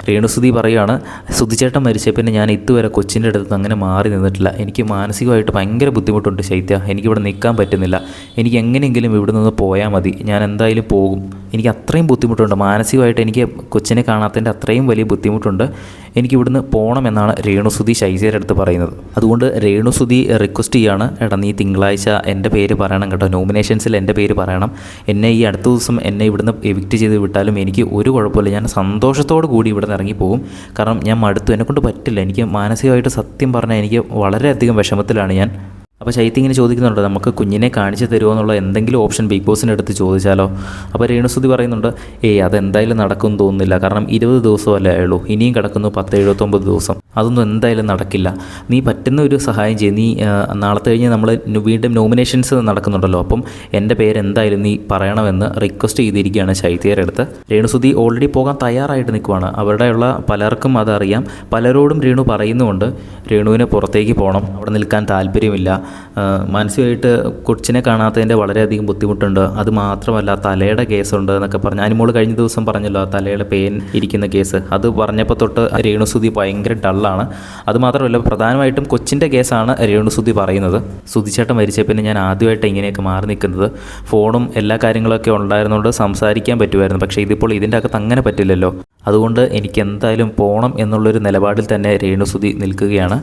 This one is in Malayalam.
രേണുസുതി പറയുകയാണ്, സുധിച്ചേട്ടൻ മരിച്ച പിന്നെ ഞാൻ ഇതുവരെ കൊച്ചിൻ്റെ അടുത്ത് അങ്ങനെ മാറി നിന്നിട്ടില്ല. എനിക്ക് മാനസികമായിട്ട് ഭയങ്കര ബുദ്ധിമുട്ടുണ്ട് ശൈത്യ. എനിക്കിവിടെ നിൽക്കാൻ പറ്റുന്നില്ല. എനിക്ക് എങ്ങനെയെങ്കിലും ഇവിടെ നിന്ന് പോയാൽ മതി. ഞാൻ എന്തായാലും പോകും. എനിക്ക് അത്രയും ബുദ്ധിമുട്ടുണ്ട് മാനസികമായിട്ട്. എനിക്ക് കൊച്ചിനെ കാണാത്തതിൻ്റെ അത്രയും വലിയ ബുദ്ധിമുട്ടുണ്ട്. എനിക്കിവിടുന്ന് പോകണമെന്നാണ് രേണുസുതി ശൈത്യയുടെ അടുത്ത് പറയുന്നത്. അതുകൊണ്ട് രേണുസുതി റിക്വസ്റ്റ് ചെയ്യാണ്, എടാ നീ തിങ്കളാഴ്ച എൻ്റെ പേര് പറയണം കേട്ടോ, നോമിനേഷൻസിൽ എൻ്റെ പേര് പറയണം. എന്നെ ഈ അടുത്ത ദിവസം എന്നെ ഇവിടുന്ന് എവിക്റ്റ് ചെയ്ത് വിട്ടാലും എനിക്ക് ഒരു കുഴപ്പമില്ല. ഞാൻ സന്തോഷത്തോടു കൂടി ഇവിടെ നിന്ന് ഇറങ്ങിപ്പോകും. കാരണം ഞാൻ മടുത്തു. എന്നെക്കൊണ്ട് പറ്റില്ല. എനിക്ക് മാനസികമായിട്ട് സത്യം പറഞ്ഞാൽ എനിക്ക് വളരെയധികം വിഷമത്തിലാണ് ഞാൻ. അപ്പോൾ ശൈത്യ ഇങ്ങനെ ചോദിക്കുന്നുണ്ട്, നമുക്ക് കുഞ്ഞിനെ കാണിച്ചു തരുമോ എന്നുള്ള എന്തെങ്കിലും ഓപ്ഷൻ ബിഗ് ബോസിൻ്റെ അടുത്ത് ചോദിച്ചാലോ? അപ്പോൾ രേണുസുതി പറയുന്നുണ്ട്, അതെന്തായാലും നടക്കുമെന്ന് തോന്നുന്നില്ല. കാരണം 20 ദിവസമല്ലേ ആയുള്ളൂ. ഇനിയും കിടക്കുന്നു 10-79 ദിവസം. അതൊന്നും എന്തായാലും നടക്കില്ല. നീ പറ്റുന്ന ഒരു സഹായം ചെയ്യും. നീ നാളത്തെ കഴിഞ്ഞ് നമ്മൾ വീണ്ടും നോമിനേഷൻസ് നടക്കുന്നുണ്ടല്ലോ, അപ്പം എൻ്റെ പേര് എന്തായാലും നീ പറയണമെന്ന് റിക്വസ്റ്റ് ചെയ്തിരിക്കുകയാണ് ശൈത്യയുടെ അടുത്ത്. രേണുസുതി ഓൾറെഡി പോകാൻ തയ്യാറായിട്ട് നിൽക്കുവാണ്. അവിടെയുള്ള പലർക്കും അതറിയാം. പലരോടും രേണു പറയുന്നുമുണ്ട് രേണുവിന് പുറത്തേക്ക് പോകണം, അവിടെ നിൽക്കാൻ താല്പര്യമില്ല, മാനസികമായിട്ട് കൊച്ചിനെ കാണാത്തതിൻ്റെ വളരെയധികം ബുദ്ധിമുട്ടുണ്ട്. അത് മാത്രമല്ല തലയുടെ കേസുണ്ട് എന്നൊക്കെ പറഞ്ഞ് അനുമോൾ കഴിഞ്ഞ ദിവസം പറഞ്ഞല്ലോ, തലയുടെ പെയിൻ ഇരിക്കുന്ന കേസ്. അത് പറഞ്ഞപ്പോൾ തൊട്ട് രേണുസുതി ഭയങ്കര ഡള്ളാണ്. അതുമാത്രമല്ല പ്രധാനമായിട്ടും കൊച്ചിൻ്റെ കേസാണ് രേണുസുതി പറയുന്നത്. സുധിച്ചേട്ടൻ മരിച്ച പിന്നെ ഞാൻ ആദ്യമായിട്ട് ഇങ്ങനെയൊക്കെ മാറി നിൽക്കുന്നത്. ഫോണും എല്ലാ കാര്യങ്ങളൊക്കെ ഉണ്ടായിരുന്നുകൊണ്ട് സംസാരിക്കാൻ പറ്റുമായിരുന്നു. പക്ഷേ ഇതിപ്പോൾ ഇതിൻ്റെ അകത്ത് അങ്ങനെ പറ്റില്ലല്ലോ. അതുകൊണ്ട് എനിക്ക് എന്തായാലും പോകണം എന്നുള്ളൊരു നിലപാടിൽ തന്നെ രേണുസുതി നിൽക്കുകയാണ്.